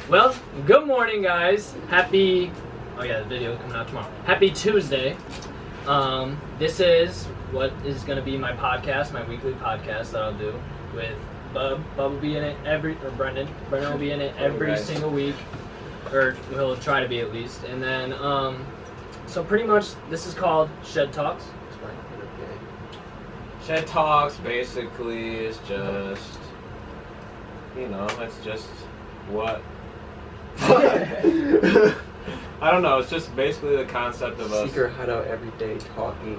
Well, good morning, guys. Happy... Oh yeah, the video is coming out tomorrow. Happy Tuesday. This is what is going to be my podcast, my weekly podcast that I'll do with Bub. Bub will be in it Brendan. Brendan will be in it every single week. Or he'll try to be at least. And then, so pretty much this is called Shed Talks. Shed Talks basically is just, it's just what? I don't know, it's just basically the concept of us. Secret hideout every day talking.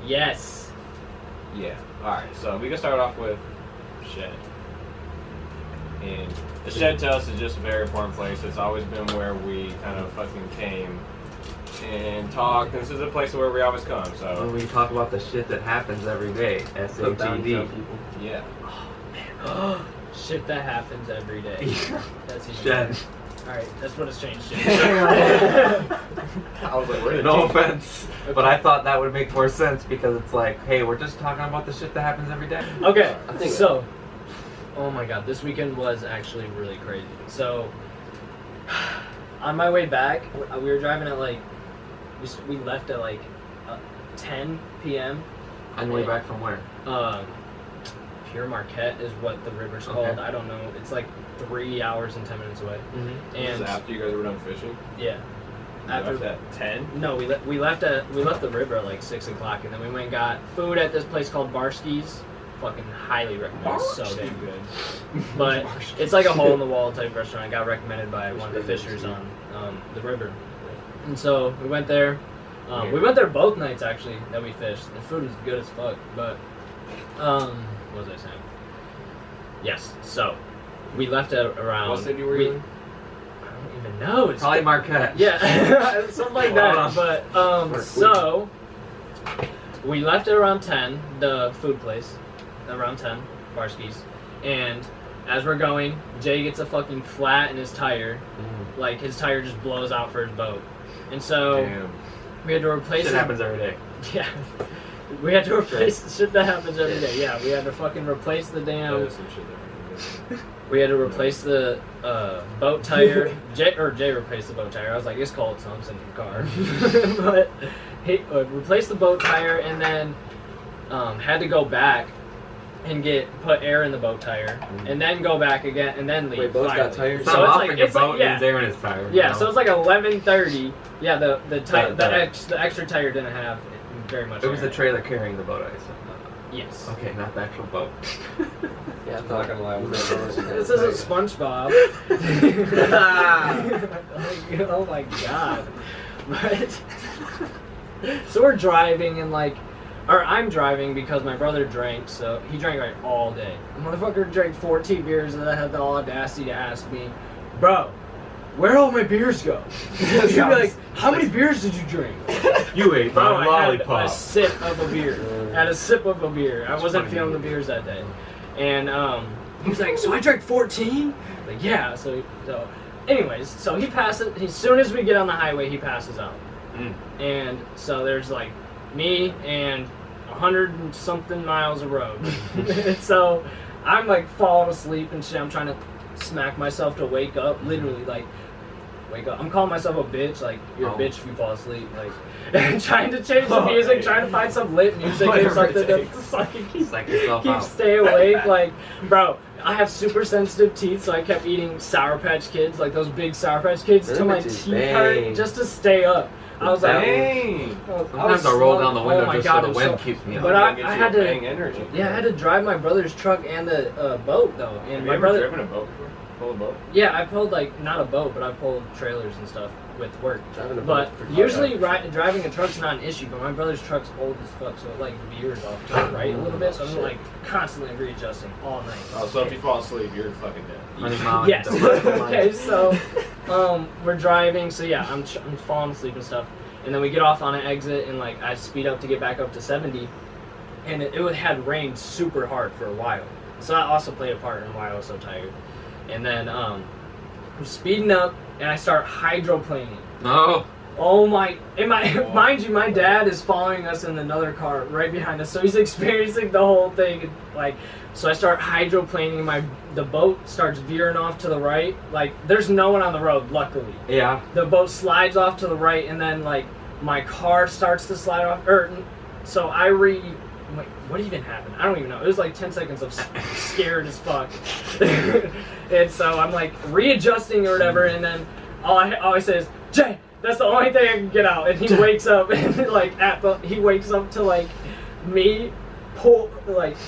Yes. Yeah. Alright, so we can start off with Shed. And the Shed to us is just a very important place. It's always been where we kind of fucking came and talked. This is a place where we always come, so. When we talk about the shit that happens every day, S-H-E-D. Yeah. Oh, man. Shit that happens every day. That's even Shed. Alright, that's what it's changed to. I was like, where did No offense, but I thought that would make more sense because it's like, hey, we're just talking about the shit that happens every day. Okay, so, oh my god, this weekend was actually really crazy. So, on my way back, we were driving at like, we left at like 10 p.m. On your way back from where? Pure Marquette is what the river's called. Okay. I don't know. It's like 3 hours and 10 minutes away. Mm-hmm. And this is after you guys were done fishing? yeah. After that 10? No, we left the river at like 6 o'clock, and then we went and got food at this place called Barski's. Fucking highly recommend. It's so damn good. But it's like a hole in the wall type restaurant. It got recommended by one of the fishers on the river. And so we went there. We went there both nights actually that we fished. The food was good as fuck. But what was I saying? Yes. So we left at around. What city were you in? I don't even know. It's Probably Marquette. Yeah, something like that. But so we left at around 10. The food place, around 10, Barski's, and as we're going, Jay gets a fucking flat in his tire. Like his tire just blows out for his boat, and so we had to replace it. Shit happens every day. Yeah. We had to replace shit that happens every day. Yeah, we had to fucking replace the damn. We had to replace the boat tire. Jay replaced the boat tire. I was like, it's cold, so I'm sitting in the car. But he replaced the boat tire and then had to go back and put air in the boat tire and then go back again and then leave. Wait, boats got tires? So it's like your boat needs air in its tire. Yeah, so it's like 11:30. Yeah, the extra tire didn't have very much. It was air. the trailer carrying the boat, I assume. Yes. Okay, not the actual boat. Yeah, I'm not gonna lie. This isn't SpongeBob. Oh my god. But so we're driving and I'm driving because my brother drank, so he drank like all day. The motherfucker drank 14 beers and I had the audacity to ask me, bro, where'd all my beers go? He'd be like, how many beers did you drink? You ate Bro, my I lollipop. had a sip of a beer. I wasn't feeling the beers that day. And he was like, so I drank 14? Like, yeah. So anyways, so he passes, as soon as we get on the highway, he passes out. And so there's like me and 100 and something miles of road. And so I'm like falling asleep and shit. I'm trying to smack myself to wake up, literally wake up. I'm calling myself a bitch, like you're a bitch if you fall asleep, like trying to change the music, trying to find some lit music or something to fucking keep stay awake. Like, bro, I have super sensitive teeth, so I kept eating Sour Patch Kids, like those big Sour Patch Kids, till my teeth hurt just to stay up. I was like, dang. Sometimes I roll down the window just so the wind keeps me up. But I had to, energy. yeah, I had to drive my brother's truck and the boat though. And Have my you brother, ever driven a boat before? Pulled a boat? yeah, I pulled not a boat, but I pulled trailers and stuff with work. Driving a But boat's pretty usually driving a truck's not an issue, but my brother's truck's old as fuck, so it veers off to the right a little bit, so I'm constantly readjusting all night. Oh, so if you fall asleep, you're fucking dead. Yes. Okay, so we're driving, so yeah, I'm falling asleep and stuff, and then we get off on an exit, and I speed up to get back up to 70, and it had rained super hard for a while, so that also played a part in why I was so tired. And then I'm speeding up, and I start hydroplaning. No. Oh my! Mind you, my dad is following us in another car right behind us, so he's experiencing the whole thing. Like, so I start hydroplaning. The boat starts veering off to the right. Like, there's no one on the road, luckily. Yeah. The boat slides off to the right, and then like my car starts to slide off. So wait, what even happened? I don't even know. It was like 10 seconds of scared as fuck. And so I'm like readjusting or whatever, and then all I say is, Jay, that's the only thing I can get out. And he wakes up, and like he wakes up to like me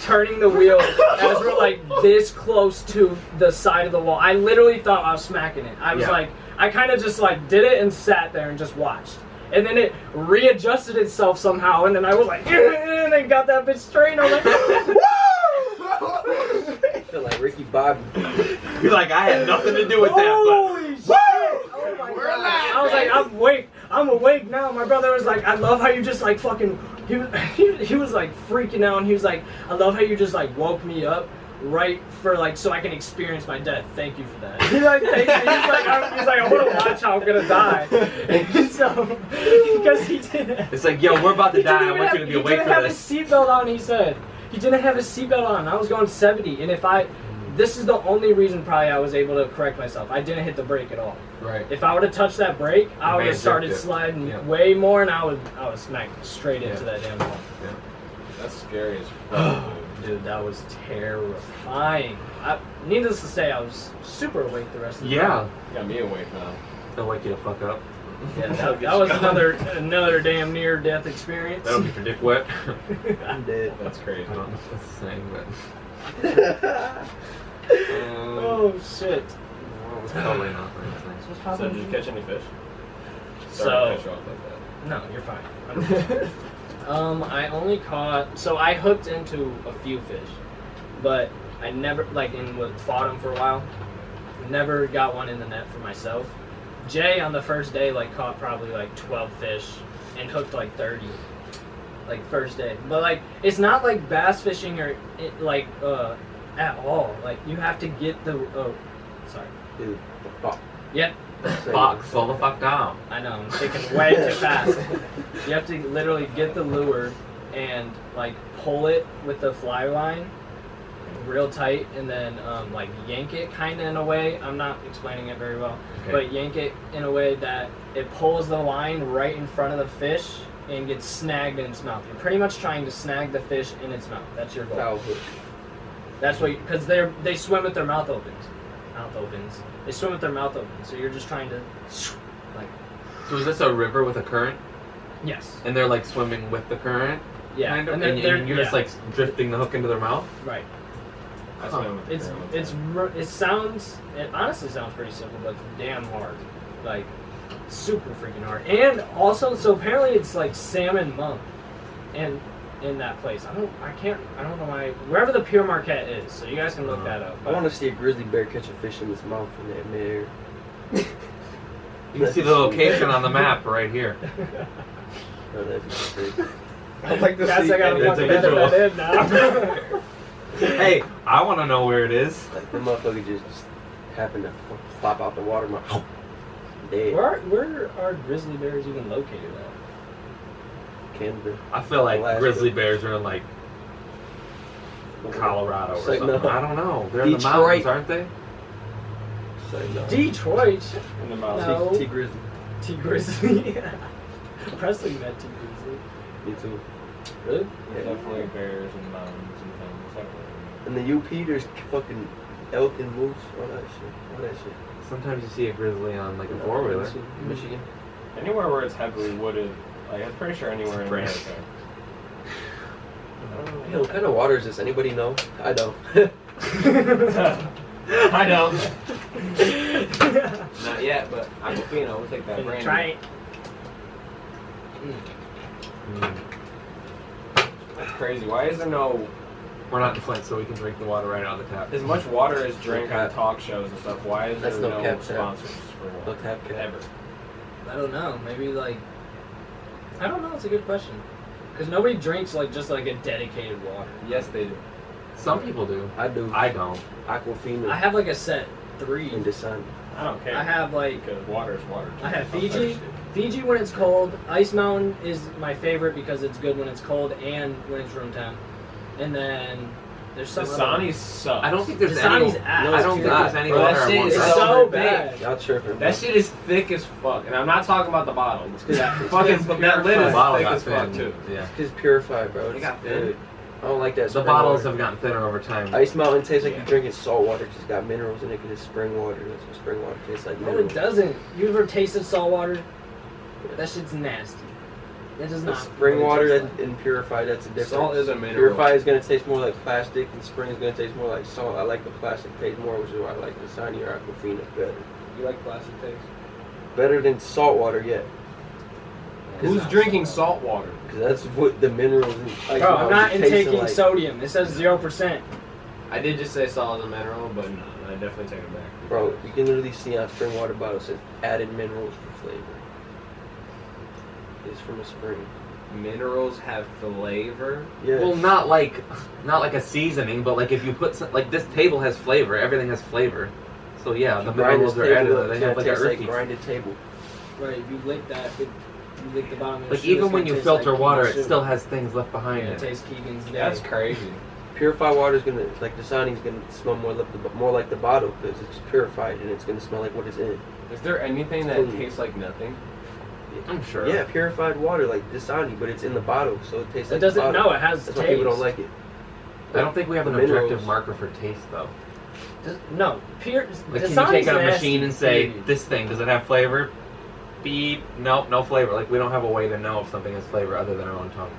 turning the wheel as we're like this close to the side of the wall. I literally thought I was smacking it. I was like, I kind of just like did it and sat there and just watched. And then it readjusted itself somehow, and then I was like, and then got that bitch straight, and I was like, woo! I feel like Ricky Bobby. You're like, I had nothing to do with that, Holy shit! Oh my We're God. alive, I was like, baby. I'm awake now. My brother was like, I love how you just like fucking, he was like freaking out, and he was like, I love how you just like woke me up right for like so I can experience my death. Thank you for that. He's like, thank you. He's like, I want to watch how I'm gonna die. So because he didn't. It's like, yo, we're about to die. I want you to be awake He didn't for have this. his seatbelt on. He said he didn't have his seatbelt on. I was going 70, and this is the only reason probably I was able to correct myself. I didn't hit the brake at all. Right. If I would have touched that brake, I would have started jerked it. sliding Yeah. way more, and I was smacked straight into that damn wall. Yeah. That's scary as fuck, dude. Dude, that was terrifying. Needless to say, I was super awake the rest of the Yeah. You got me awake now. They'll wake you the fuck up. Yeah, that was another damn near death experience. That'll get your dick wet. I'm dead. That's crazy. I don't know if that's the same, but. Oh shit. Well, it's probably not anything. So did you catch any fish? So- Sorry to cut you off like that. No, you're fine. I only caught. So I hooked into a few fish, but I never fought them for a while. Never got one in the net for myself. Jay on the first day caught probably 12 fish and hooked 30. First day, but it's not like bass fishing or at all. You have to get the sorry. Dude, the fuck. Yep. Fuck, slow the fuck down. I know, I'm thinking way too fast. You have to literally get the lure and pull it with the fly line real tight, and then yank it kind of in a way. I'm not explaining it very well, Okay. but yank it in a way that it pulls the line right in front of the fish and gets snagged in its mouth. You're pretty much trying to snag the fish in its mouth. That's your goal. Foul hook. That's what, because they swim with their mouth opens. They swim with their mouth open. So you're just trying to, So is this a river with a current? yes, And they're swimming with the current? yeah, Kind of? and And, they're you're just drifting the hook into their mouth? right. I swam with the current. It honestly sounds pretty simple, but damn hard, super freaking hard. And also, so apparently it's salmon month, and in that place, I don't know why, wherever the Pure Marquette is. So you guys can look that up. I want to see a grizzly bear catch a fish in its mouth in that mid-air. You can see the location on the map right here. Oh, that'd be crazy. I'd like to Guys, see I gotta It's a fucking edit visual. that in now. Hey, I want to know where it is. the motherfucker just happened to flop out the water. Dead. Where are grizzly bears even located at? Canada. I feel like Alaska. grizzly bears are in Colorado or It's like, something. no. I don't know. They're in the Detroit. mountains, aren't they? So, no. Detroit. In the mouth. No. T grizzly. T Grizzly. Presley met T Grizzly. Me too. Really? There's definitely bears and mountains and things. In the UP, there's fucking elk and moose. All that shit. Sometimes you see a grizzly on a four-wheeler. Michigan. Anywhere where it's heavily wooded, I'm pretty sure anywhere in Right. America. Hey, what kind of water is this? Anybody know? I don't. I don't. Not yet, but Aquafina, we'll take that Finna brand. try it. That's crazy. Why is there no We're not in Flint, so we can drink the water right out of the tap. as much water as drink on cap. talk shows and stuff? Why is there That's no no cap tap. sponsors for No water? tap cap. Ever? I don't know. Maybe I don't know. It's a good question. Because nobody drinks just a dedicated water. Yes, they do. Some people do. I do. I don't. Aquafina I have a set 3. in the sun. I don't care. I have like because water is water. I have Fiji. Fiji when it's cold. Ice Mountain is my favorite because it's good when it's cold and when it's room temp. And then there's some. Dasani's sucks. I don't think there's Dasani's any. ass. I don't think there's any Bro, water that I shit want. is It's to so so bad. Y'all tripping. That shit is thick as fuck, and I'm not talking about the bottle. It's because Fucking that lid The is bottle thick got as fuck thin. too. Yeah. purified, bro. They It's got good. thin? I don't like that. The spring bottles water. have gotten thinner over time. Ice Mountain tastes like Yeah. you're drinking salt water. It's just got minerals in it because it's spring water. That's what spring water tastes like. No, Minerals. it doesn't. You ever tasted salt water? That shit's nasty. That does The not. spring what it water tastes and purified, that's a difference. Salt is a mineral. Purified is going to taste more like plastic, and spring is going to taste more like salt. I like the plastic taste more, which is why I like Dasani or Aquafina better. You like plastic taste? Better than salt water yet. Who's drinking salt water? Because that's what the minerals in Ice Bro, I'm Mountain not taste intaking like. sodium. It says 0%. I did just say salt is a mineral, but no, I definitely take it back. Bro, you can literally see on spring water bottles says added minerals for flavor. It's from a spring. Minerals have flavor. Yeah. Well, not like a seasoning, but like if you put some, like this table has flavor. Everything has flavor. So yeah, the grind minerals this are table added. up, They it's have gonna like a taste like earthy. grinded table. Right, if you lick that, if you lick the bottom of the Like shoe, even it's when gonna you taste filter like water, Keegan's it shoe. still has things left behind Yeah, it it. tastes Keegan's day. That's crazy. Purified water is gonna, like Dasani's gonna smell more like the bottle because it's purified and it's gonna smell like what it's in. Is there anything that Totally. tastes like nothing? I'm sure. Yeah, purified water like Dasani, but it's in the bottle, so it tastes It like doesn't. the bottle. No, it has That's taste. why people don't like it. I don't think we have an The minerals. objective marker for taste though. No, pure. Like, can you Dasani's take out a nasty, machine and say, period. this thing, does it have flavor? Beep. Nope, no flavor. Like, we don't have a way to know if something has flavor other than our own tongues.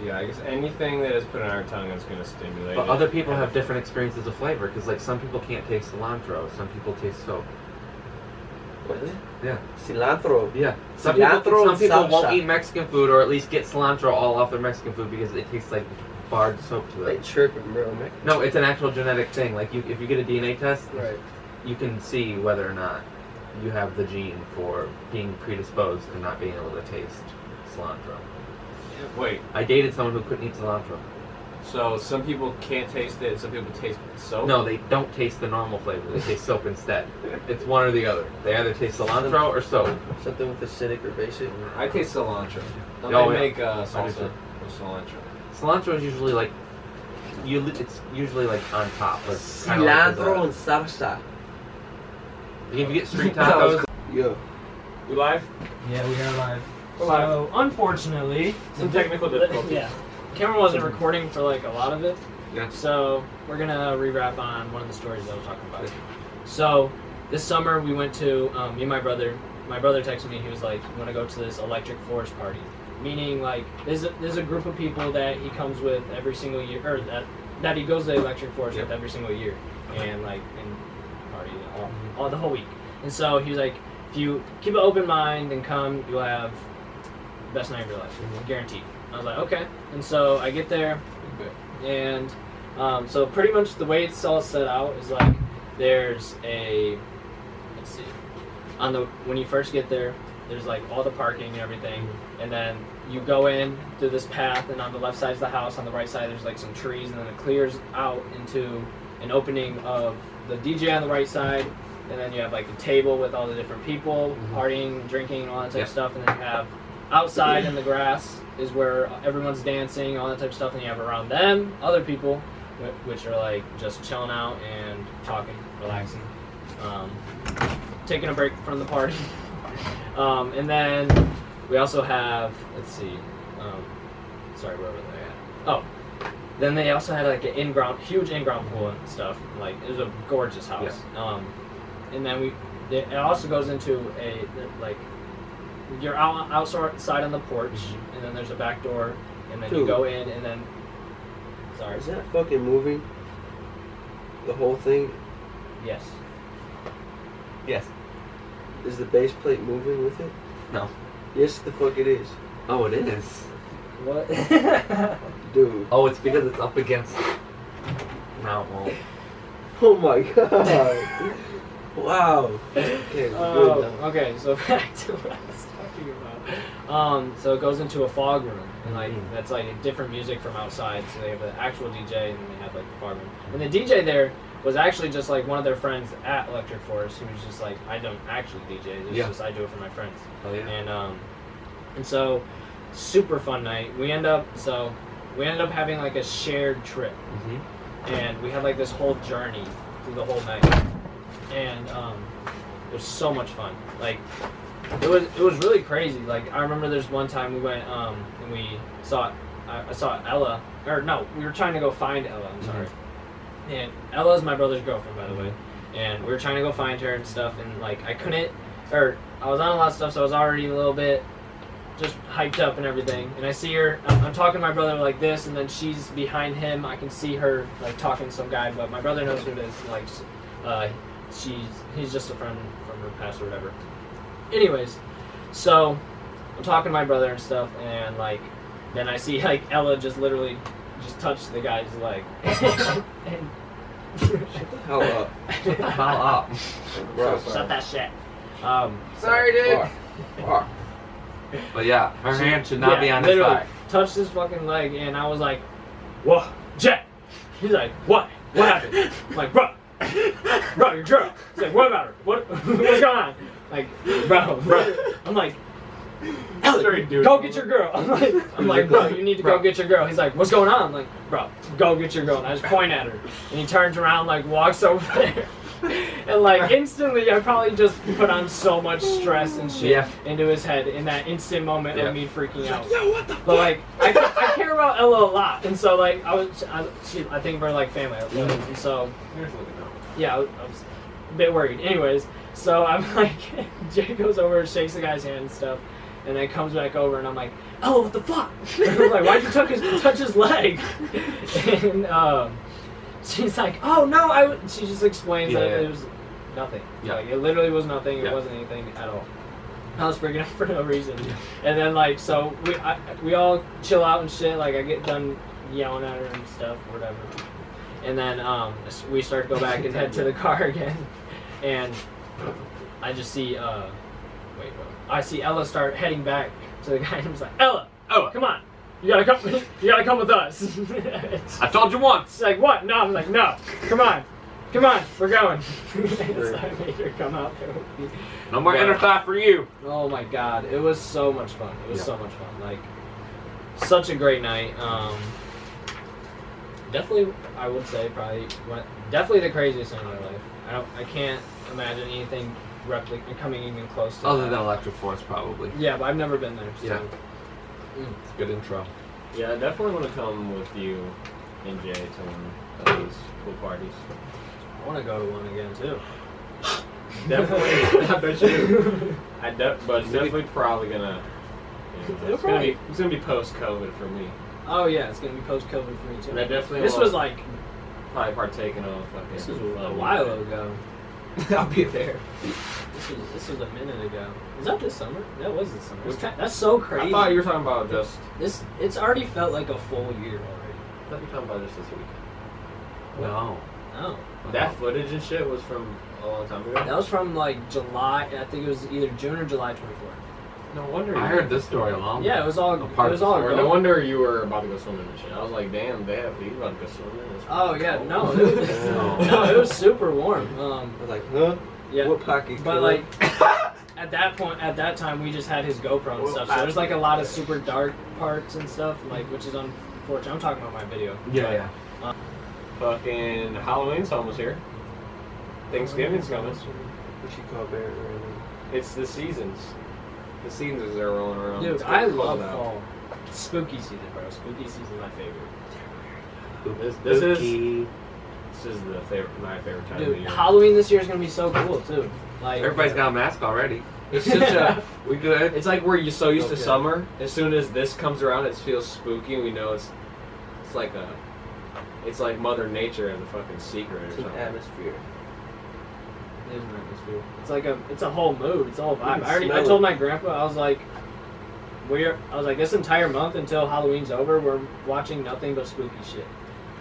Yeah, I guess anything that is put in our tongue is going to stimulate But it. other people have different experiences of flavor, because, like, some people can't taste cilantro, some people taste soap. What? Yeah. Cilantro. Yeah. Some Cilantro and people won't salsa. eat Mexican food, or at least get cilantro all off their Mexican food because it tastes like barred soap to They them. tripping, bro. Man. No, it's an actual genetic thing. Like, if you get a DNA test, Right. you can see whether or not you have the gene for being predisposed to not being able to taste cilantro. Wait, I dated someone who couldn't eat cilantro. so some people can't taste it, some people taste soap? No, they don't taste the normal flavor. They taste soap instead. It's one or the other. They either taste cilantro or soap. Something with acidic or basic. I taste cilantro. Don't Oh, they yeah. make I do salsa too. with cilantro? Cilantro is usually like it's usually like on top. Like, kinda like Cilantro and with salsa. if you get street tacos, Yeah. We live? Yeah, we are live. We're live. So, unfortunately, Some technical difficulties. Yeah, camera wasn't recording for like a lot of it. Yeah. So we're gonna rewrap on one of the stories I was talking about. So this summer we went to me and my brother. My brother texted me. He was like, "You want to go to this electric forest party?" Meaning like there's a group of people that he comes with every single year, or that he goes to the electric forest with every single year, and like and party all the whole week. And so he was like, if you keep an open mind and come, you'll have the best night of your life, guaranteed. I was like, okay. And so I get there, and so pretty much the way it's all set out is like there's a, let's see, when you first get there, there's like all the parking and everything, and then you go in through this path, and on the left side is the house, on the right side there's like some trees, and then it clears out into an opening of the DJ on the right side, and then you have like a table with all the different people partying, drinking, and all that type of stuff, and then you have outside in the grass is where everyone's dancing, all that type of stuff, and you have around them other people, which are like just chilling out and talking, relaxing, taking a break from the party. And then we also have, let's see, sorry, where were they at? Oh, then they also had like an huge in-ground pool and stuff. Like it was a gorgeous house. And then it also goes into a like you're outside on the porch, and then there's a back door, and then you Dude. go in, and then sorry, Is that fucking moving? The whole thing? yes. yes. Is the base plate moving with it? No. Yes, the fuck it is. Oh, it is. What? Dude. Oh, it's because it's up against. No, it won't. Oh my god. Wow. Okay, we're good now. Okay, so back to what I was talking about. So it goes into a fog room, and like that's like different music from outside. So they have an actual DJ, and then they have like the fog room. And the DJ there, was actually just like one of their friends at Electric Forest who was just like, I don't actually DJ. It's Yeah. just I do it for my friends. Oh yeah. And so super fun night. We ended up having like a shared trip, and we had like this whole journey through the whole night, and it was so much fun. Like it was really crazy. Like I remember there's one time we went and we saw I saw Ella, or no, we were trying to go find Ella. I'm sorry. And Ella's my brother's girlfriend, by the way. And we were trying to go find her and stuff, and like I couldn't, or I was on a lot of stuff, so I was already a little bit just hyped up and everything. And I see her, I'm talking to my brother like this, and then she's behind him. I can see her like talking to some guy, but my brother knows who it is. Like, he's just a friend from her past or whatever. Anyways, so I'm talking to my brother and stuff, and like then I see like Ella just literally just touch the guy's leg. And Hell up. How up? Bro, shut that shit. Sorry, dude. Fuck. But yeah, her hand should not be on his literally thigh. touched his fucking leg, and I was like, "What, Jet?" He's like, "What? What happened?" I'm like, "Bro, your girl." He's like, "What about her? What's going on?" Like, bro. I'm like, "Elliot, go get your girl." I'm like, "Bro, you need to go get your girl." He's like, "What's going on?" I'm like, "Bro, go get your girl." And I just point at her, and he turns around, like, walks over there. And like instantly, I probably just put on so much stress and shit into his head in that instant moment of me freaking out. Yo, what the But like, I care about Ella a lot, and so like I think we're like family, and so yeah, I was a bit worried. Anyways, so I'm like, Jay goes over, shakes the guy's hand and stuff, and then comes back over, and I'm like, Ella, what the fuck? I'm like, why'd you touch his leg? And she's like, oh no, she just explains that it was nothing. Yeah. Like, it literally was nothing. It Yeah. wasn't anything at all. I was freaking out for no reason. And then like, so we all chill out and shit. Like I get done yelling at her and stuff, whatever. And then we start to go back and head to the car again. And I just see I see Ella start heading back to the guy, and he's like, Ella, come on. You gotta come with us. I told you once. She's like, what? No, I'm like, no. Come on, we're going. So I made her come out there with me. No more inner thigh for you. Oh my god, it was so much fun. It was so much fun. Like, such a great night. Definitely, I would say definitely the craziest night of my life. I can't imagine anything coming even close to Other that. than Electric Forest, probably. Yeah, but I've never been there. So. Yeah. It's a good intro. Yeah, I definitely want to come with you and Jay to one of these cool parties. I want to go to one again too. Definitely, I bet you. But it's definitely probably gonna. It's gonna be post-COVID for me. Oh yeah, it's gonna be post-COVID for me too. And I definitely. This was like probably partaking of fucking. this was a while ago. I'll be there. This was a minute ago. Was that this summer? That was this summer. That's so crazy. I thought you were talking about just. It's already felt like a full year already. I thought you were talking about just this week. No. No. That footage and shit was from a long time ago. That was from like July. I think it was either June or July 24th. No wonder. I heard this story long. Yeah, it was all. A part It was of all. the Or go- no wonder you were about to go swimming and shit. I was like, damn, he's about to go swimming. It's Oh yeah, cold. no, it was, no, it was super warm. I was like, huh? Yeah, What pocket? but killer? like at that time, we just had his GoPro and stuff. So there's like a lot of super dark parts and stuff, like which is unfortunate. I'm talking about my video. Yeah. Fucking Halloween's almost here. Thanksgiving's coming. What she call Bear right It's the seasons. The seasons are rolling around. Dude, It's getting I cold love out. fall. Spooky season, bro. Spooky season, my favorite. This is Spooky. my favorite time of Dude, the year. Halloween this year is gonna be so cool too. Like Everybody's got a mask already. It's such a. We good. It's like we're so used to Okay. summer. As soon as this comes around, it feels spooky. We know it's like it's like Mother Nature as a fucking secret or It's an something. atmosphere. It is an atmosphere. It's a whole mood. It's a whole vibe. can I smell told it. my grandpa, I was like, this entire month until Halloween's over, we're watching nothing but spooky shit.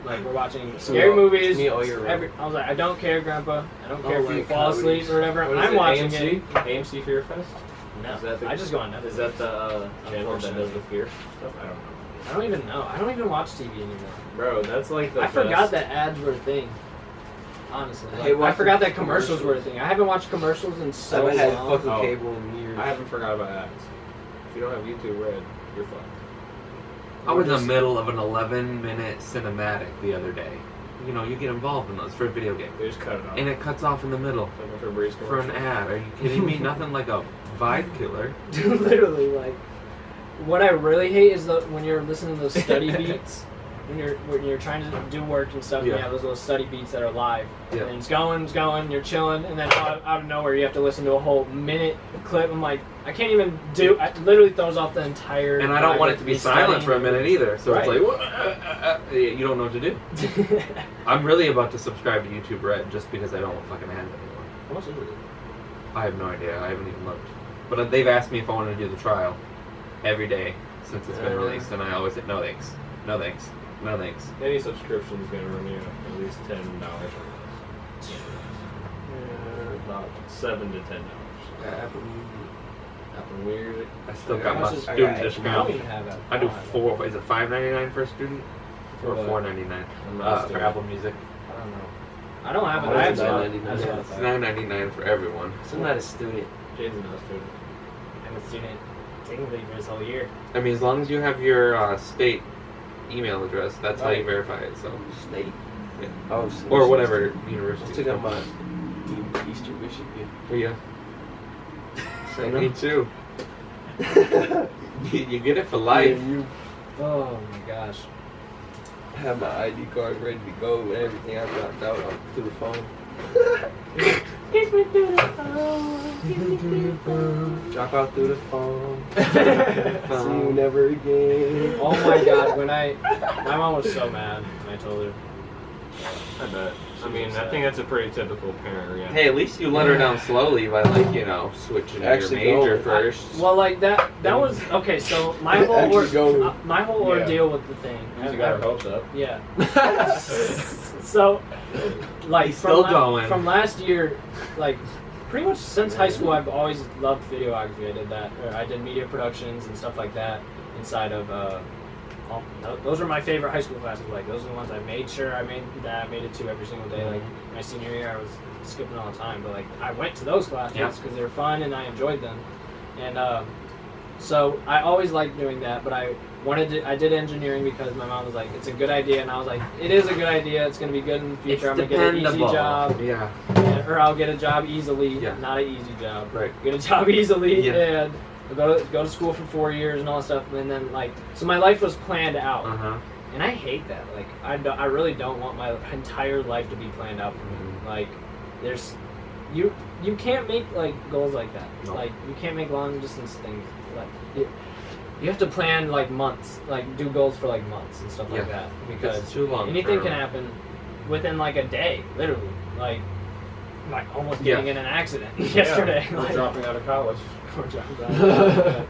Like we're watching scary movies. me all year round. I was like, I don't care, Grandpa. I don't care if you like fall asleep comedies. or whatever. What is I'm it, watching AMC? it. AMC Fear Fest? No, Is that the- I just go on Netflix. Is that the channel that does Unfortunately. the fear stuff? I don't know. I don't even know. I don't even watch TV anymore. Bro, that's like the I forgot best. that ads were a thing. honestly. I Like, hate I watching forgot that commercials were a commercials. thing. I haven't watched commercials in I so haven't had long. fucking Oh. cable in years. I haven't forgot about ads. If you don't have YouTube Red, you're fucked. I was in the Just- middle of an 11-minute cinematic the other day. You know, you get involved in those for a video game. They just cut it off. And it cuts off in the middle Like a Febreze for an commercial. ad. Are you kidding me? Nothing like a vibe killer. Dude, literally, like, what I really hate is when you're listening to those study beats, when you're trying to do work and stuff, and Yeah. you have those little study beats that are live, Yeah. and it's going, you're chilling, and then out of nowhere you have to listen to a whole minute clip. I'm like, I can't even do. It literally throws off the entire. And I don't want it to be silent for a minute either. So Right. it's like, you don't know what to do. I'm really about to subscribe to YouTube Red just because I don't fucking have it anymore. How much is it? I have no idea. I haven't even looked. But they've asked me if I want to do the trial every day since it's been released, and I always say no thanks, no thanks, no thanks. Any subscription is going to run you at least $10 or less. About $7 to $10. Apple Music. Apple Music. I still Yeah, got how my much is- I student got- I don't discount. even have that. I do four. Is it $5.99 for a student or For $4.99 I'm not a for student. Apple Music? I don't know. I don't have it. How I much have is it? Spotify. I have $9.99? It's Spotify. $9.99 for everyone. So I'm not a student. Jaden's not a student. I'm a student technically for this whole year. I mean, as long as you have your state email address, that's how you Right. verify it. So, State. Yeah. Oh, or whatever I university. took out my Eastern Michigan. Yeah, Same me too. You get it for life. You Oh my gosh. have my ID card ready to go and everything. I dropped out through the phone. Drop out through the phone. See you never again. Oh my god, my mom was so mad when I told her. I bet. I mean, I think that's a pretty typical parent reaction. Hey, at least you let her down slowly by switching to your Actually major go. first. Well, like that was okay. So my whole Actually go. my whole Yeah. ordeal with the thing. You got her hopes up. Yeah. So, like He's still from going. from last year, like pretty much since high school, I've always loved videography. I did that. Or I did media productions and stuff like that inside of. Those are my favorite high school classes. Like those are the ones I made sure I made it to every single day. Like my senior year, I was skipping all the time, but like I went to those classes Yeah. because they were fun and I enjoyed them. And so I always liked doing that, but I did engineering because my mom was like, it's a good idea, and I was like, it is a good idea. It's gonna be good in the future. I'm gonna get an easy job, Yeah. or I'll get a job easily. Yeah. Not an easy job. Right. Get a job easily, Yeah. and go to school for 4 years and all that stuff, and then so my life was planned out, and I hate that. Like I really don't want my entire life to be planned out for me. Mhm. Like there's you can't make like goals like that. No. Like you can't make long distance things. Like you have to plan like months, like do goals for like months and stuff like Yeah. that, Because because it's too long. anything term. can happen within like a day, literally. Like almost Yeah. getting in an accident yesterday. Yeah, Like, dropping out of college. or dropping out.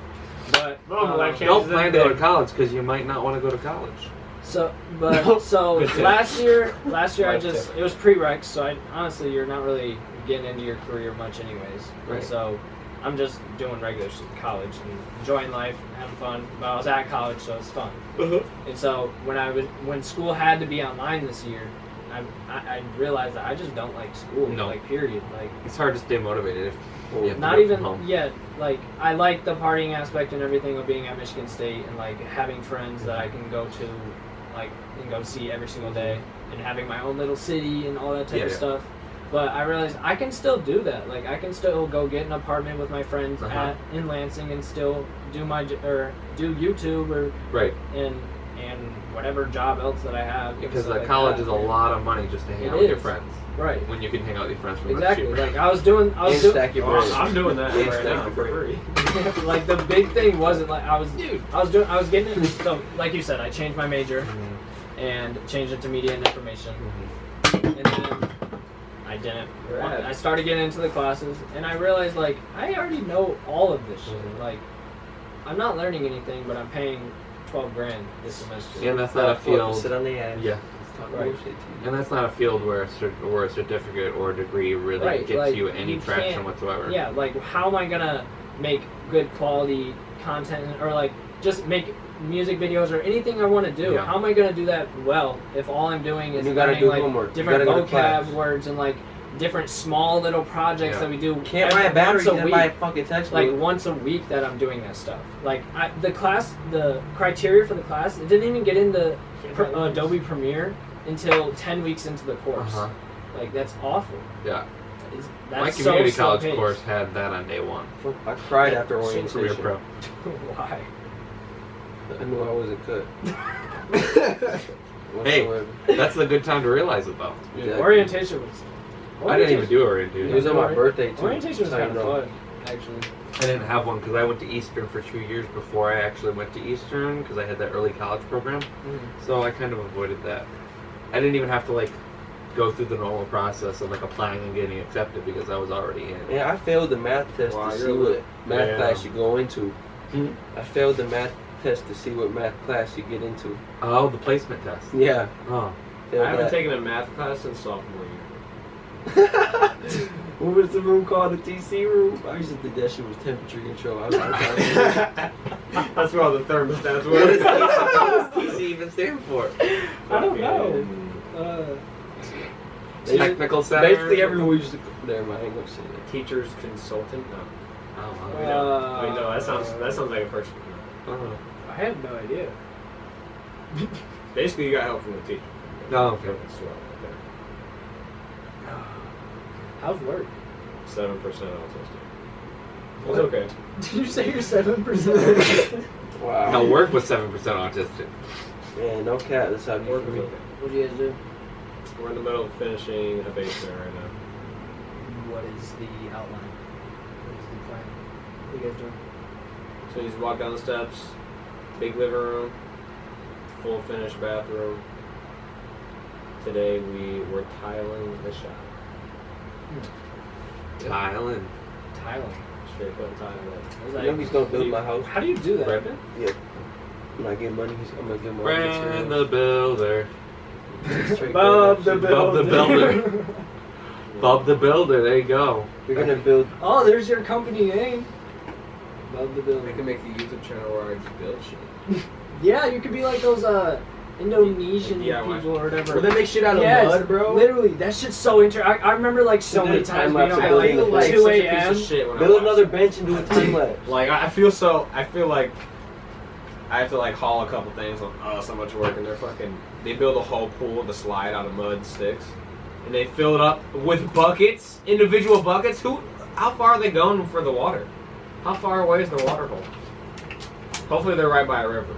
But Like, Don't plan to go to college because you might not want to go to college. so Good tip. last year I Life just tip. it was prereqs, so I honestly you're not really getting into your career much anyways. Right. So I'm just doing regular college and enjoying life, having fun. But I was at college, so it's fun. And so when school had to be online this year, I realized that I just don't like school. No. Like period. Like It's hard to stay motivated if you have to not work even from home. yet. Like I like the partying aspect and everything of being at Michigan State and like having friends that I can go to, like and go see every single day, and having my own little city and all that type Yeah, of yeah. stuff. But I realized I can still do that. Like I can still go get an apartment with my friends Uh-huh. in Lansing and still do do YouTube Right. and whatever job else that I have. and Because stuff like college that. is a lot of money just to hang It out with your is. friends. Right. When you can hang out with your friends for much Exactly. cheaper. Like I was doing. And stack your bread. I'm doing that Yeah, right now stack for your free. like the big thing wasn't like I was getting it. So like you said, I changed my major Mhm. and changed it to media and information, Mhm. and then I didn't. Rad. I started getting into the classes, and I realized like I already know all of this shit. Like I'm not learning anything, but I'm paying $12,000 this semester. And that's not a field. Sit on the ass. Yeah. Talk Right. bullshit to you. And that's not a field where a certificate or a degree really Right, gets like, you any you traction can't- whatsoever. Yeah, like how am I gonna make good quality content or like just make music videos or anything I want to do. Yeah. How am I going to do that well if all I'm doing is And you gotta learning do like homework. You different gotta go to class. vocab words and like different small little projects Yeah. that we do Can't buy a battery, once a can't buy a week. fucking textbook. Like once a week that I'm doing that stuff. Like the criteria for the class, it didn't even get into Adobe Premiere until 10 weeks into the course. Uh-huh. Like that's awful. Yeah. That's My so community slow college paced. course had that on day one. I cried after Career orientation. Pro. Why? I knew I wasn't cut. Hey, Whatsoever. that's a good time to realize it though. Exactly. Orientation was. I didn't even do It orientation. was on my birthday too. Orientation was so you kind of know. fun, actually. I didn't have one because I went to Eastern for 2 years before I actually went to Eastern because I had that early college program. So I kind of avoided that. I didn't even have to like go through the normal process of like applying and getting accepted because I was already in. Yeah, I failed the math test Wow, to you're see what lit. math Yeah. class you go into. Hmm? I failed the math test to see what math class you get into. Oh, the placement test. Yeah. Oh, Failed I haven't that. taken a math class since sophomore year. What was the room called? The TC room? I used to think that shit was temperature control. I was like, That's where all the thermostats what does were. TC even stand for? I don't know. Technical center. basically everyone used to. Never mind, I ain't gonna say that. Teacher's consultant? No. Oh, Wait, wow. no, that sounds like a person. Oh. I have no idea. Basically, you got help from the teacher. Oh, okay. That's what How's work? 7% autistic. It's What? okay. Did you say you're 7%? Wow. No, work was 7% autistic. Man, no cat. That's how you Work for is me. okay. What do you guys do? We're in the middle of finishing a basement right now. What is the outline? What is the plan? What are you guys doing? So you just walk down the steps, big living room, full finished bathroom. Today we were tiling the shop. Tiling. Tiling. Straight put tile in. You know he's gonna build my house. How do you do that? Brandon? Yeah. When I get money, I'm gonna give him all Brand the the builder. Straight Bob the build that shit. Bob the Builder. Builder. Bob the Builder, there you go. We're gonna build. Oh, there's your company name. Bob the We Builder. can make a YouTube channel where I just build shit. Yeah, you could be like those Indonesian DIY. people or whatever. Where they make shit out of Yes, mud, bro. Literally, that shit's so interesting. I remember like so You many did a times time being lapse up of at building like the 2 such a piece a.m. of shit when I Build watch another it. bench and do a time lapse. Like I feel like I have to like haul a couple things. Like, oh, so much work, and they build a whole pool to slide out of mud and sticks, and they fill it up with buckets, individual buckets. How far are they going for the water? How far away is the water hole? Hopefully they're right by a river,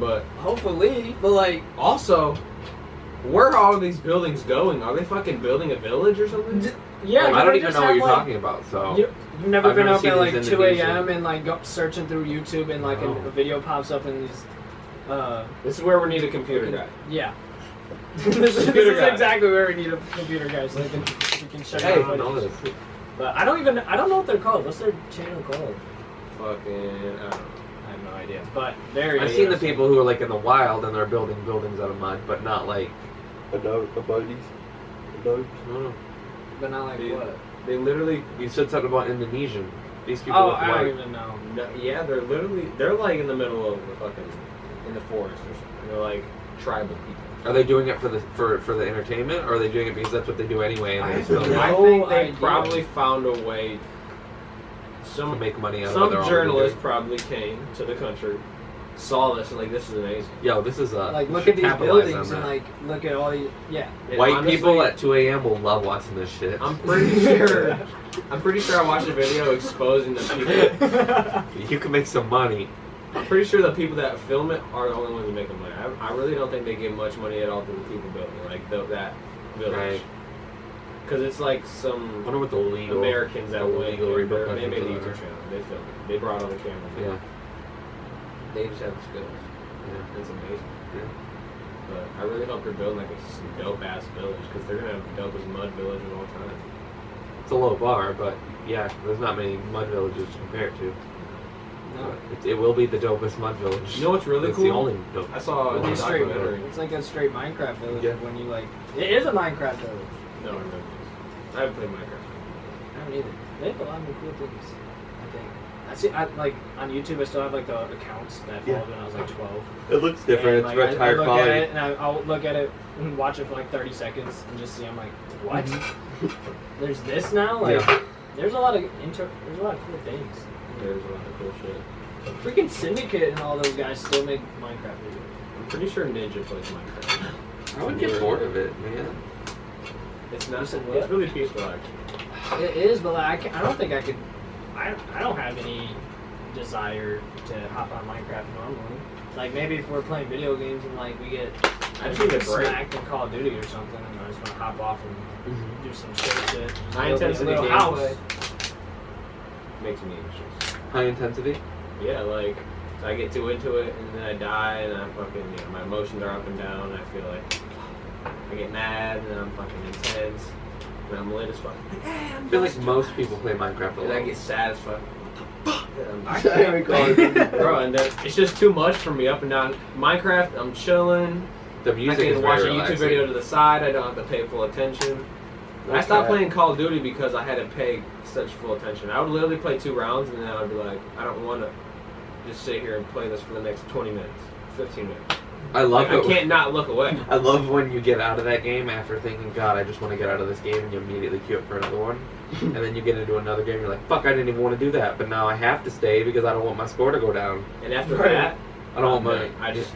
but Hopefully, but like, also, where are all these buildings going? Are they fucking building a village or something? yeah, I you don't even just know what have, you're like, talking about, so. You've never I've been never up seen at like these 2 Indonesian- a.m. and like go searching through YouTube and like No. a video pops up and these, This is where we need a computer guy. yeah. this is Computer guy. exactly where we need a computer guy so we can show Hey, you I know footage. this. But I don't know what they're called. What's their channel called? Fucking, I don't know. I have no idea. But very. I've seen the people who are like in the wild and they're building buildings out of mud, but not like. Adobe. I don't know. But not like Yeah. what? They literally You said something about Indonesian. These people Oh, look I white. don't even know. No, yeah, they're like in the middle of the fucking, in the forest or something. They're like tribal people. Are they doing it for the entertainment, or are they doing it because that's what they do anyway? And I they have still no I think they idea. probably found a way. to Some make money out of what some they're already journalist doing. probably came to the country, saw this and like, this is amazing. Yo, this is a Like, look should at these capitalize buildings on and that. like look at all these. Yeah. And White honestly, people at 2 a.m. will love watching this shit. I'm pretty sure. I'm pretty sure I watched a video exposing the people. You can make some money. I'm pretty sure the people that film it are the only ones that make the money. I really don't think they give much money at all to the people building like that village. Right. Because it's like I some wonder what the legal Americans that the went legal there. They repercussions made a are. YouTube channel. They filmed it. They brought all the cameras. in. Yeah. They just have the skills. Yeah. It's amazing. Yeah. But I really hope they're building like a dope ass village because they're gonna have the dopest mud village of all time. It's a low bar, but yeah, there's not many mud villages to compare it to. No. It will be the dopest mud village. You know what's really it's cool? the only dope. I saw It's a a straight. documentary. It's like a straight Minecraft village. Yeah. When you like, it is a Minecraft village. No, I haven't played Minecraft. I haven't either. They have a lot of cool things. I think. I see. I like on YouTube. I still have like the accounts that I followed when I was like 12. It looks different. And, It's like, much I higher look quality. at it and I'll look at it and watch it for like 30 seconds and just see. I'm like, what? There's this now. Like, Yeah. there's a lot of cool things. There's a lot of cool shit. Freaking Syndicate and all those guys still make Minecraft videos. I'm pretty sure Ninja plays Minecraft. I would get bored of it, man. It's not. You said It's what? really peaceful, actually. It is, but like, I don't think I could. I don't have any desire to hop on Minecraft normally. Like maybe if we're playing video games and like we get I just need a break. smacked in Call of Duty or something, and I just want to hop off and do some shit. High Build me a intensity little gameplay makes me anxious. High intensity? Yeah, like I get too into it and then I die and I'm fucking, my emotions are up and down. And I feel like I get mad and I'm fucking intense and I'm lit as fuck. I feel like most people play Minecraft And I alone. get sad as fuck. I can't recall it. Bro, and then it's just too much for me up and down. Minecraft, I'm chilling. The I music can is watch a very YouTube relaxing. video to the side. I don't have to pay full attention. I stopped playing Call of Duty because I had to pay such full attention. I would literally play 2 rounds and then I would be like, I don't want to just sit here and play this for the next 20 minutes, 15 minutes. I love Like, it. I can't not look away. I love when you get out of that game after thinking, God, I just want to get out of this game, and you immediately queue up for another one. And then you get into another game, you're like, fuck, I didn't even want to do that, but now I have to stay because I don't want my score to go down. And after Right. that, I don't want money. I just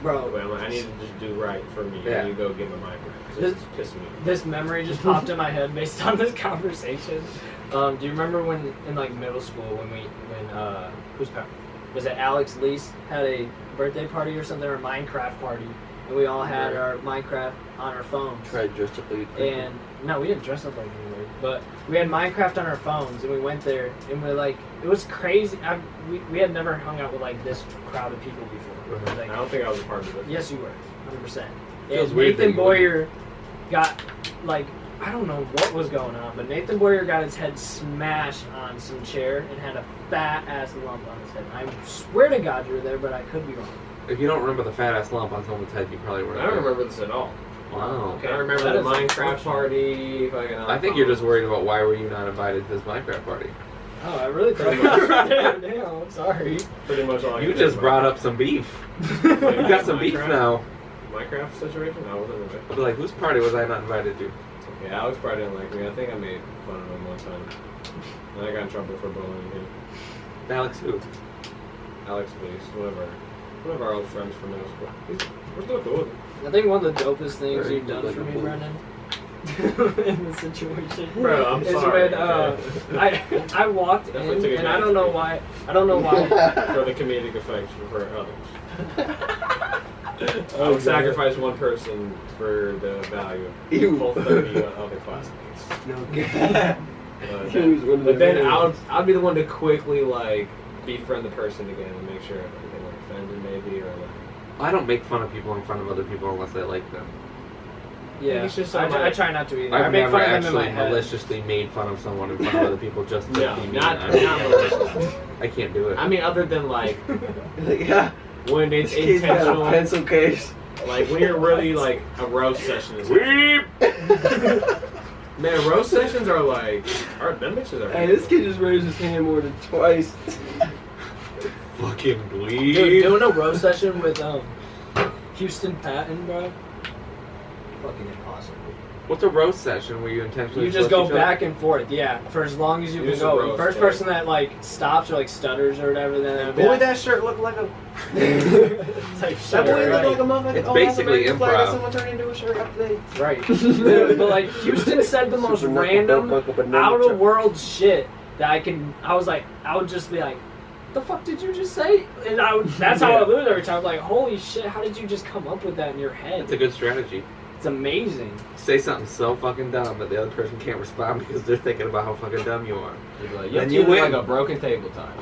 Bro. I'm like, I need to just do right for me. Yeah. I need to go get my Minecraft. This- It's pissing me off. This memory just popped in my head based on this conversation. Do you remember when in like middle school was it Alex Lease had a birthday party or something, or a Minecraft party, and we all had our Minecraft on our phones. Tried dressed up like a And no, we didn't dress up like anybody, but we had Minecraft on our phones, and we went there, and we're like, it was crazy. We had never hung out with like this crowd of people before. Right. Like, I don't think I was a part of it. yes, you were, 100%. Feels And weird that Nathan you wouldn't. Boyer got like, I don't know what was going on, but Nathan Boyer got his head smashed on some chair and had a fat ass lump on his head. I swear to God you were there, but I could be wrong. If you don't remember the fat ass lump on someone's head, you probably weren't. I don't there. remember this at all. Wow. Okay. I remember That the is Minecraft unfortunate. party. Fucking I think you're just worried about why were you not invited to this Minecraft party. Oh, I really thought damn, I'm sorry. pretty much all I You can just think brought about. up some beef. You got some beef Minecraft? now. Minecraft situation? I wasn't invited. I'll be like, whose party was I not invited to? Yeah, Alex probably didn't like me. I think I made fun of him one time. And I got in trouble for bullying him. Alex who? Alex, please, whatever. One of our old friends from middle school. We're still cool with him. I think one of the dopest things Very you've done like for a me, bull. Brennan, in this situation, Bro, I'm is sorry. when I walked in, Definitely took and I don't advantage know of why. I don't know why. For the comedic effects for others. I Oh, would sacrifice one person for the value of Ew. all 30 other classmates. No, okay. But He was one of but the then villains. I'll be the one to quickly like befriend the person again and make sure if they weren't offended maybe or like. I don't make fun of people in front of other people unless I like them. Yeah, It's just I somebody- try not to either. I I've make never fun of them in actually my head. maliciously made fun of someone in front of other people just to No, be mean. not I can't do it. malicious. I can't do it. I mean, other than like Like, yeah, when it's this kid's got a intentional, pencil case. like when you're really like a roast session is. Weep! Man, roast sessions are like, them bitches are. Hey, this kid just raised his hand more than twice. Fucking bleep. Dude, doing a roast session with Houston Patton, bro. Fucking impossible. What's a roast session where you intentionally You just roast go each other? back and forth, yeah, for as long as you You can just go. roast, The first yeah. person that like stops or like stutters or whatever, then it'll be Boy, like, that shirt looked like a. type shit, That boy looked right? like a motherfucker. It's oh, basically that's a flag that improv. someone turned into a shirt yesterday. Right. But like Houston said the most Super knuckle random, buck up a name out of check. world shit that I would just be like, the fuck did you just say? And that's how I lose every time. I'm like, holy shit, how did you just come up with that in your head? It's a good strategy. It's amazing. Say something so fucking dumb that the other person can't respond because they're thinking about how fucking dumb you are. You'd be like, Then you you look win. like a broken tabletop.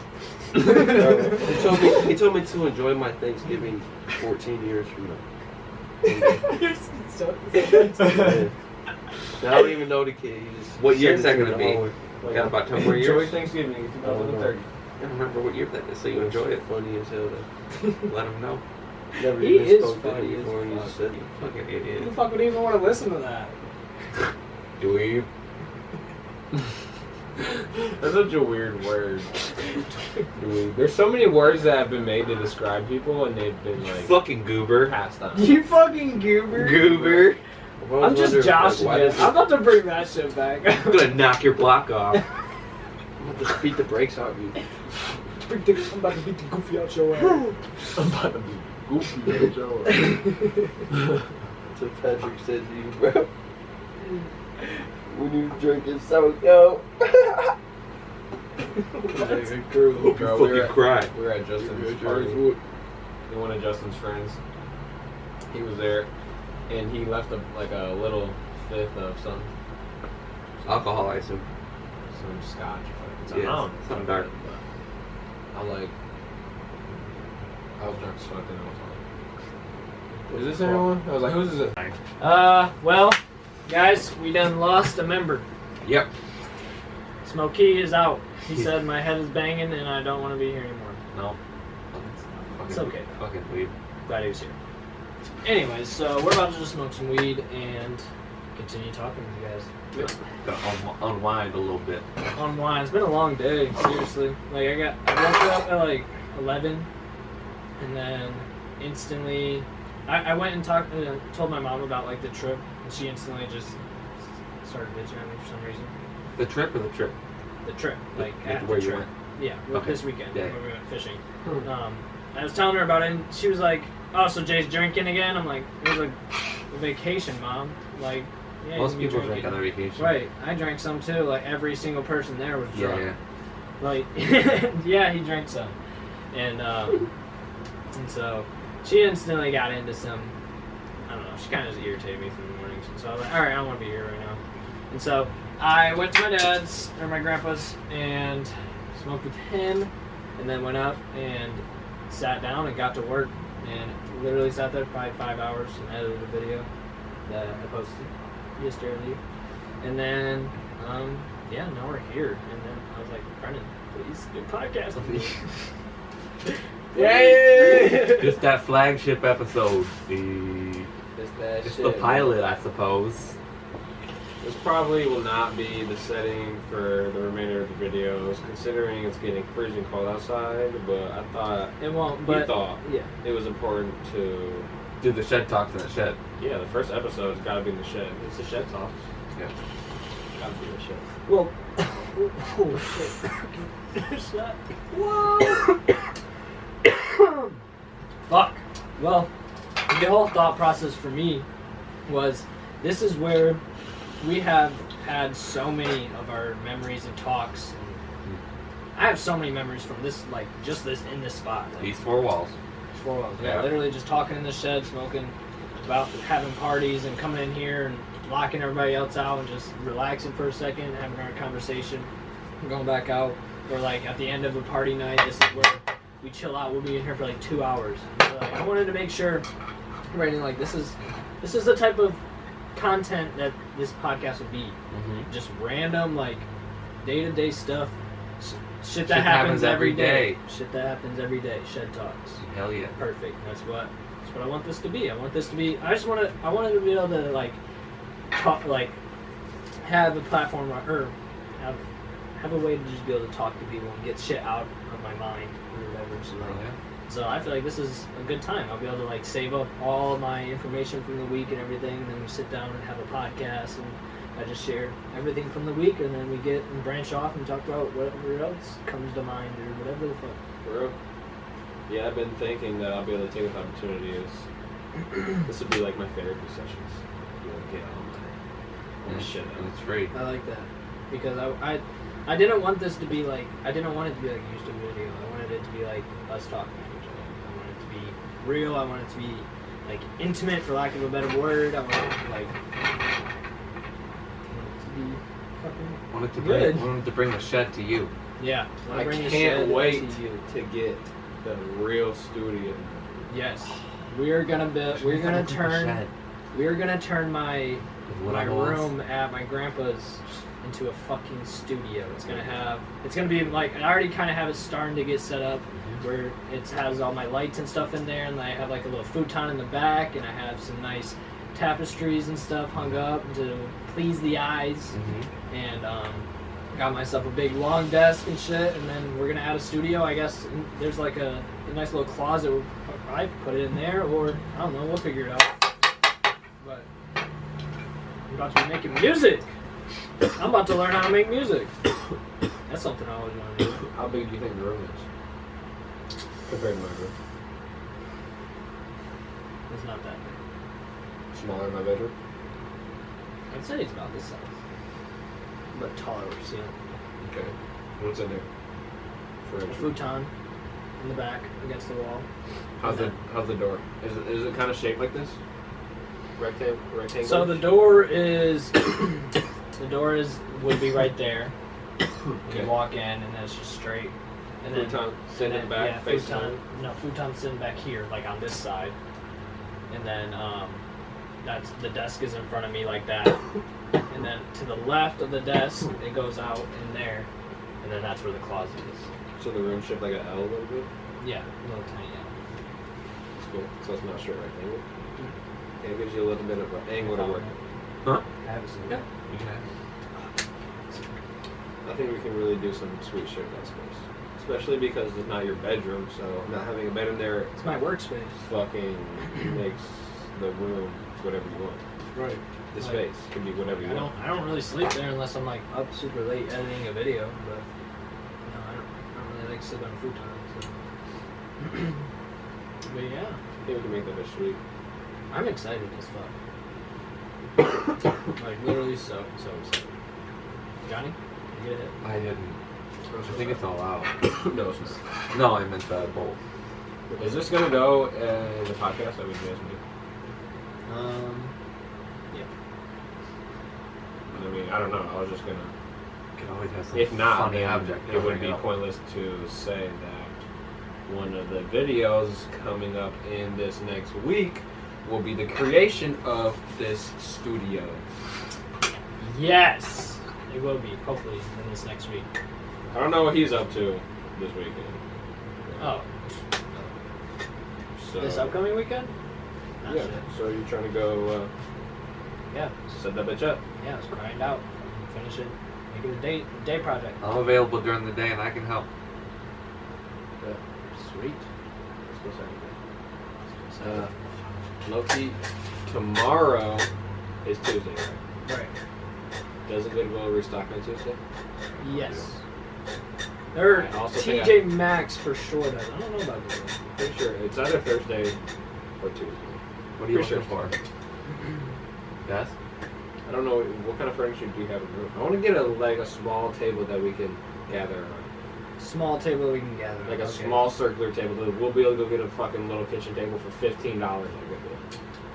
He told me to enjoy my Thanksgiving 14 years from now. You're so- Yeah. Now, I don't even know the kid. He just What year is sent that it to gonna me be? hallway. We got about 10 more Enjoy years. Thanksgiving 2030. I don't remember what year that is, so you enjoy it. Funny as hell. Though. Let them know. Never He even is spoke to funny him as before, and he fuck. just said it. Fucking Who idiot. the fuck would even want to listen to that? Dweeb. That's such a weird word. Dweeb. There's so many words that have been made to describe people, and they've been like Fucking goober. passed on. You fucking goober. Goober. I'm just joshing it. I'm about to bring that shit back. I'm gonna knock your block off. I'm gonna just beat the brakes off you. I'm about to beat the goofy out your ass. I'm about to be goofy with Joe. That's what Patrick said to you, bro. When you drinking SoCo. Hope you fucking cry. We were at Justin's party. One of Justin's friends. He was there, and he left a little fifth of some Alcohol, I assume. scotch. Yeah, something dark. I was drunk as fuck, and I was like, "Is this anyone?" I was like, "Who's this?" Well, guys, we done lost a member. Yep. Smokey is out. He said my head is banging and I don't want to be here anymore. No. It's okay. Fucking weed. Glad he was here. Anyways, so we're about to just smoke some weed and continue talking with you guys. Gotta unwind a little bit. Unwind. It's been a long day, seriously. Like I woke up at like 11, and then instantly, I went and told my mom about like the trip, and she instantly just started bitching at me for some reason. The trip or the trip? The trip, like at where the you trip. went? Yeah, Okay. this weekend Yeah. when we went fishing. I was telling her about it, and she was like, "Oh, so Jay's drinking again?" I'm like, "It was a vacation, Mom. Like, yeah, Most you people drinking." drink on their vacation. Right, I drank some too. Like every single person there was drunk. Yeah. Like, yeah, he drank some, and so she instantly got into some. I don't know. She kind of just irritated me from the mornings, so I was like, "All right, I don't want to be here right now." And so I went to my dad's or my grandpa's and smoked with him, and then went up and sat down and got to work, and literally sat there probably 5 hours and edited a video that I posted yesterday. And then, yeah, now we're here. And then I was like, Brennan, please do a podcast with me. Yay! Just that flagship episode. Just the pilot, I suppose. This probably will not be the setting for the remainder of the videos, considering it's getting freezing cold outside. But I thought It won't, but yeah. it was important to. Do the shed talks in the shed. Yeah, the first episode has got to be in the shed. It's the shed talks. Yeah. Got to be in the shed. Well, oh shit. Shut. Whoa. Fuck. Well, the whole thought process for me was this is where we have had so many of our memories and talks. And I have so many memories from this, like, just this in this spot. Like, These four walls. 4 months. Yeah. Yeah, literally just talking in the shed, smoking, about having parties and coming in here and locking everybody else out and just relaxing for a second, having our conversation, and going back out. Or like at the end of a party night, this is where we chill out. We'll be in here for like 2 hours. So, like, I wanted to make sure, writing like this is the type of content that this podcast would be. Mm-hmm. Just random, like, day-to-day stuff. Shit that happens every day. Shit that happens every day. Shed talks. Hell yeah. Perfect. That's what I want this to be. I wanted to be able to like talk, like have a platform or have a way to just be able to talk to people and get shit out of my mind or whatever. So like, so I feel like this is a good time. I'll be able to like save up all my information from the week and everything, and then we sit down and have a podcast, and I just share everything from the week, and then we get and branch off and talk about whatever else comes to mind or whatever the fuck. For real. Yeah, I've been thinking that I'll be able to take this opportunity as this would be like my therapy sessions. Be able to get all my shit out. And it's free. I like that because I didn't want this to be like I didn't want it to be like a YouTube video. I wanted it to be like us talking to each other. I wanted it to be real. I wanted it to be like intimate, for lack of a better word. I wanted it like to be fucking Wanted to bring the shed to you. yeah. I bring the can't shed wait to you. to get the real studio. Yes, we're gonna build. We're gonna turn my What my I want. room at my grandpa's into a fucking studio. It's gonna be like, I already kind of have it starting to get set up where it has all my lights and stuff in there, and I have like a little futon in the back, and I have some nice tapestries and stuff hung up to please the eyes, Mm-hmm. and got myself a big long desk and shit, and then we're gonna add a studio. I guess there's like a nice little closet. We'll probably put it in there, or I don't know. We'll figure it out. But I'm about to be making music. I'm about to learn how to make music. That's something I always want to do. How big do you think the room is compared to my room? It's not that big. Smaller than my bedroom. I'd say it's about this size, but taller. See, Okay. What's in there? a Fridge. futon in the back against the wall. How's the door? Is it kind of shaped like this? Rectangle. So the door is would be right there. Okay. You walk in and then it's just straight. And then Futon sitting in the back, yeah, facing futon sitting back here, like on this side. And then that's the desk is in front of me like that. And then to the left of the desk, it goes out in there, and then that's where the closet is. So the room's shaped like an L a little bit. Yeah, a little tiny. That's cool. So it's not straight rectangle. It gives you a little bit of an angle to work. Huh? I have a seen Yeah. You can have. I think we can really do some sweet shit in that space. Especially because it's not your bedroom, so not having a bed in there It's my workspace. fucking makes the room whatever you want. Right. The Like, space can be whatever you want. I don't really sleep there unless I'm like up super late editing a video, but no, I don't really like sleep on futon. So. But yeah, I think we can make that a sweet. I'm excited as fuck. Like literally so excited. Johnny, you get it? I didn't. I think it's all out. No, it's not. No, I meant that both. Is this gonna go in the podcast that we guys do? Yeah. I mean, I don't know. I was just gonna. Could always have some If not, funny then object. it would be pointless to say that one of the videos coming up in this next week will be the creation of this studio. Yes, it will be hopefully in this next week. I don't know what he's up to this weekend. Oh, So, this upcoming weekend? Nah, yeah. shit. So you're trying to go Yeah, set that bitch up? yeah. Let's grind out, finish it, make it a day project. I'm available during the day and I can help. Yeah. Sweet. Let's go Saturday. Loki, tomorrow is Tuesday, right? Right. Doesn't Goodwill restock on Tuesday? Yes. Or I also think TJ Maxx for sure does. I don't know about this. Pretty sure it's either Thursday or Tuesday. What are you Pretty looking sure for? Yes? I don't know what kind of furniture do you have in the room. I want to get a small table that we can gather on, Small table we can gather. like a Okay. small circular table. That we'll be able to go get a fucking little kitchen table for $15 at Goodwill.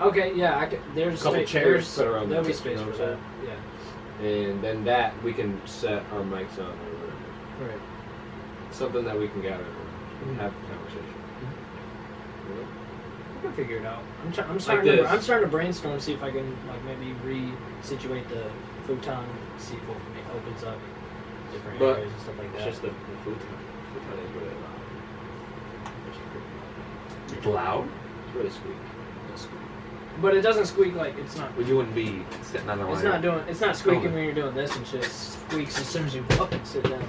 Okay, yeah. There's Couple space. chairs put around There'll the be kitchen, space you know for what that. I'm Yeah. And then that we can set our mics on or whatever. Right. Something that we can gather around Mhm. and have a conversation. You know? We can figure it out. I'm Like starting. this. I'm starting to brainstorm, see if I can like maybe re-situate the futon, see if it opens up different But areas and stuff like It's that. just the futon. Futon is really loud. It's loud? It's really squeaky. But it doesn't squeak like it's not. Well, you wouldn't be sitting on the It's line. not doing. It's not squeaking Oh. when you're doing this and shit. It squeaks as soon as you fucking sit down.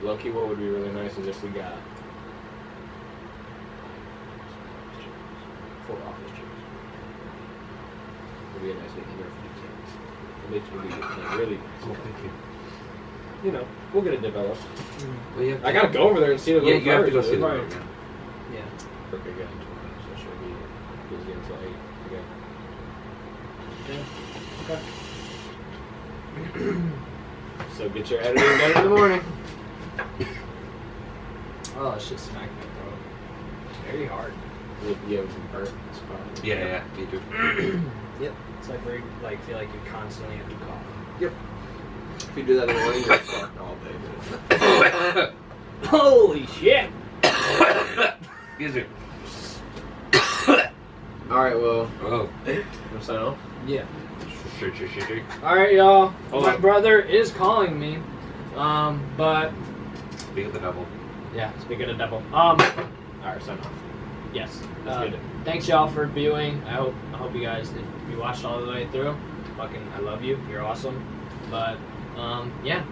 Low-key, what would be really nice is if we got 4 office chairs. Would be a nice little interview table. It makes me like really Oh, nice. thank you. You know, we'll get it developed. Well, you have I gotta go over there and see the Yeah, little you have to go furniture, see the dude. room. Yeah. Yeah. Work again tomorrow, so she'll be busy until 8 again. Okay. So get your editing done in the morning. Oh, that shit smacked my throat. Very hard. You have some burnt spot. Yeah, me too. Yep. It's like where you like feel like you constantly have to cough. If you do that in the morning, you're fucked all day. Holy shit! Easy. Alright, well, Oh. I'm signing off. Yeah. Sure. All right, y'all. Hold My on. brother is calling me. But Speak of the devil. yeah. Speaking of devil. Alright, sign off. Yes. Let's get it. Thanks y'all for viewing. I hope you guys, if you watched all the way through, fucking I love you. You're awesome. But yeah.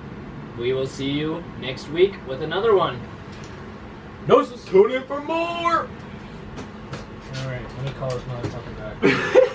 we will see you next week with another one. Tune in for more! Alright, let me call this motherfucker back.